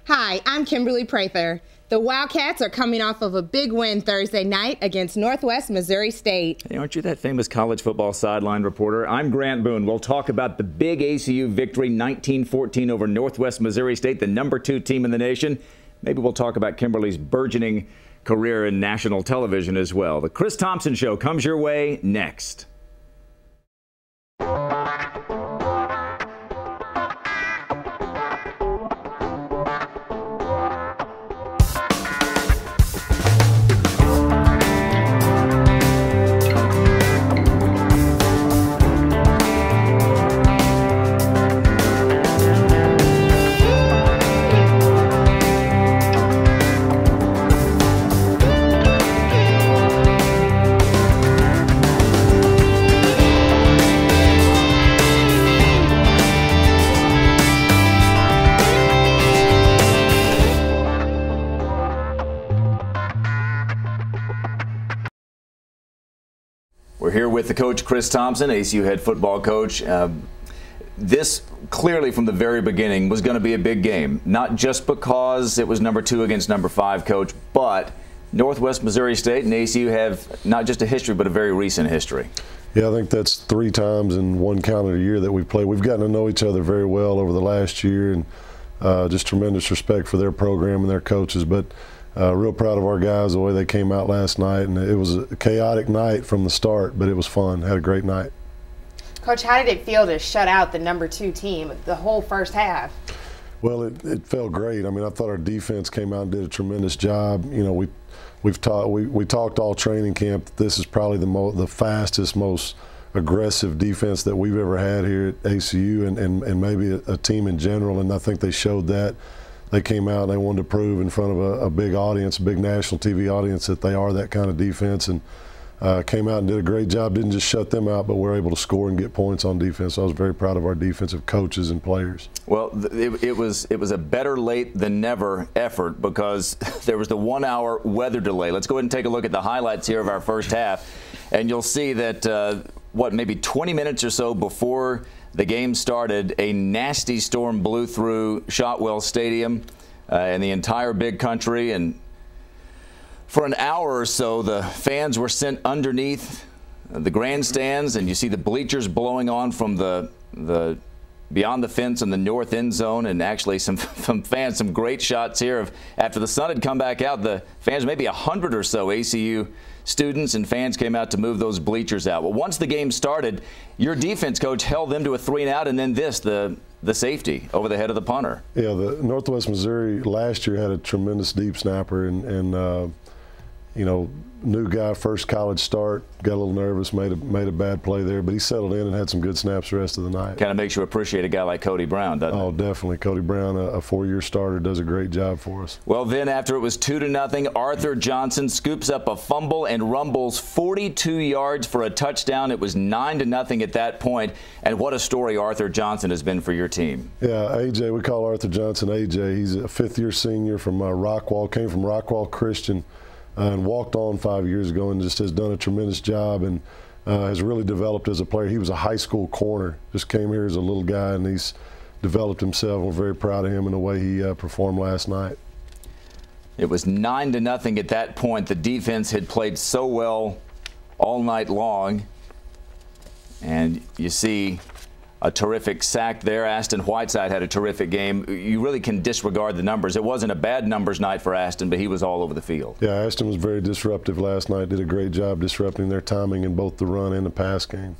Hi, I'm Kimberly Prather. The Wildcats are coming off of a big win Thursday night against Northwest Missouri State. Hey, aren't you that famous college football sideline reporter? I'm Grant Boone. We'll talk about the big ACU victory, 19-14 over Northwest Missouri State, the #2 team in the nation. Maybe we'll talk about Kimberly's burgeoning career in national television as well. The Chris Thomsen Show comes your way next. We're here with the coach, Chris Thomsen, ACU head football coach. This clearly from the very beginning was going to be a big game, not just because it was #2 against #5, coach, but Northwest Missouri State and ACU have not just a history, but a very recent history. Yeah, I think that's 3 times in one calendar year that we've played. We've gotten to know each other very well over the last year, and just tremendous respect for their program and their coaches. But real proud of our guys, the way they came out last night, and it was a chaotic night from the start, but it was fun. Had a great night. Coach, how did it feel to shut out the #2 team the whole first half? Well, it felt great. I mean, I thought our defense came out and did a tremendous job. You know, we talked all training camp that this is probably the fastest, most aggressive defense that we've ever had here at ACU, and maybe a team in general. And I think they showed that. They came out and they wanted to prove in front of a big audience, a big national TV audience, that they are that kind of defense, and came out and did a great job. Didn't just shut them out, but were able to score and get points on defense. So I was very proud of our defensive coaches and players. Well, it was a better late than never effort because there was the 1-hour weather delay. Let's go ahead and take a look at the highlights here of our first half, and you'll see that maybe 20 minutes or so before the game started, a nasty storm blew through Shotwell Stadium and the entire big country, and for an hour or so the fans were sent underneath the grandstands, and you see the bleachers blowing on from the beyond the fence in the north end zone, and actually some fans, some great shots here of after the sun had come back out, the fans, maybe 100 or so ACU students and fans came out to move those bleachers out. Well, once the game started, your defense coach held them to a 3-and-out, and then the safety over the head of the punter. Yeah, the Northwest Missouri last year had a tremendous deep snapper, and you know, new guy, first college start, got a little nervous, made a bad play there, but he settled in and had some good snaps the rest of the night. Kind of makes you appreciate a guy like Cody Brown, doesn't it? Oh, definitely. Cody Brown, a 4-year starter, does a great job for us. Well, then after it was 2-0, Arthur Johnson scoops up a fumble and rumbles 42 yards for a touchdown. It was 9-0 at that point, and what a story Arthur Johnson has been for your team. Yeah, AJ, we call Arthur Johnson AJ. He's a 5th-year senior from Rockwall, came from Rockwall Christian, and walked on 5 years ago, and just has done a tremendous job, and has really developed as a player. He was a high school corner, just came here as a little guy, and he's developed himself. We're very proud of him and the way he performed last night. It was 9-0 at that point. The defense had played so well all night long, and you see a terrific sack there. Aston Whiteside had a terrific game. You really can disregard the numbers. It wasn't a bad numbers night for Aston, but he was all over the field. Yeah, Aston was very disruptive last night. Did a great job disrupting their timing in both the run and the pass game.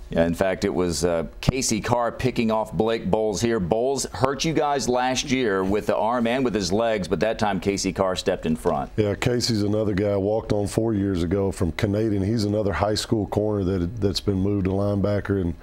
Yeah, in fact, it was Casey Carr picking off Blake Bowles here. Bowles hurt you guys last year with the arm and with his legs, but that time Casey Carr stepped in front. Yeah, Casey's another guy. Walked on 4 years ago from Canadian. He's another high school corner that's been moved to linebacker, and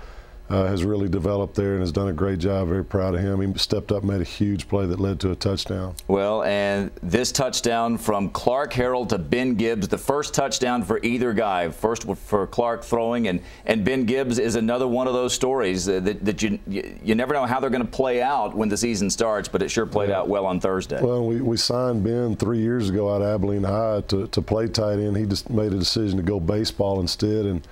has really developed there and has done a great job. Very proud of him. He stepped up, made a huge play that led to a touchdown. Well, and this touchdown from Clark Harrell to Ben Gibbs, the first touchdown for either guy. First for Clark throwing, and Ben Gibbs is another one of those stories that you never know how they're going to play out when the season starts, but it sure played out well on Thursday. Well, we signed Ben 3 years ago out of Abilene High to play tight end. He just made a decision to go baseball instead, and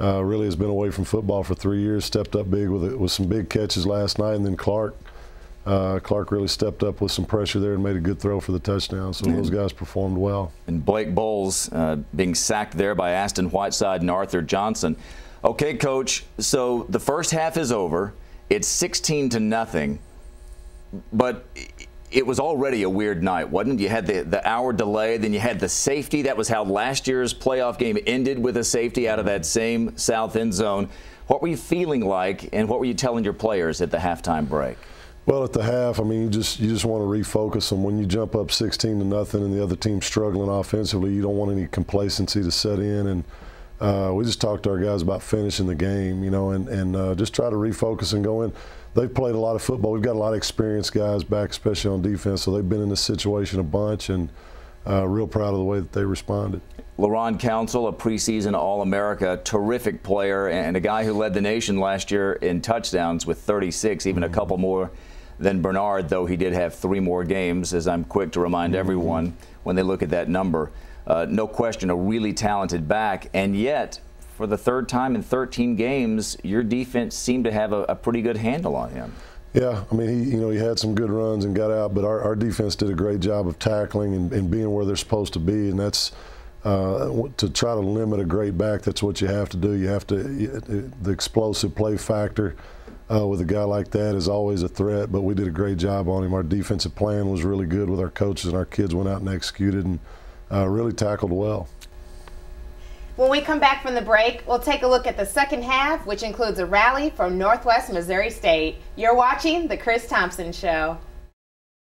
really has been away from football for 3 years. Stepped up big with some big catches last night, and then Clark Clark really stepped up with some pressure there and made a good throw for the touchdown. So those guys performed well. And Blake Bowles being sacked there by Aston Whiteside and Arthur Johnson. Okay, Coach, so the first half is over. It's 16-0, but it was already a weird night, wasn't it? You had the hour delay, then you had the safety. That was how last year's playoff game ended, with a safety out of that same south end zone. What were you feeling like, and what were you telling your players at the halftime break? Well, at the half, I mean, you just want to refocus them. When you jump up 16-0 and the other team's struggling offensively, you don't want any complacency to set in. And we just talked to our guys about finishing the game, and just try to refocus and go in. They've played a lot of football. We've got a lot of experienced guys back, especially on defense, so they've been in this situation a bunch, and real proud of the way that they responded. LaRon Council, a preseason All-America, terrific player, and a guy who led the nation last year in touchdowns with 36, even a couple more than Bernard, though he did have 3 more games, as I'm quick to remind everyone when they look at that number. No question, a really talented back, and yet, for the third time in 13 games, your defense seemed to have a pretty good handle on him. Yeah, I mean, he had some good runs and got out, but our defense did a great job of tackling and being where they're supposed to be, and that's to try to limit a great back. That's what you have to do. You have to the explosive play factor with a guy like that is always a threat, but we did a great job on him. Our defensive plan was really good with our coaches, and our kids went out and executed and really tackled well. When we come back from the break, we'll take a look at the second half, which includes a rally from Northwest Missouri State. You're watching The Chris Thomsen Show.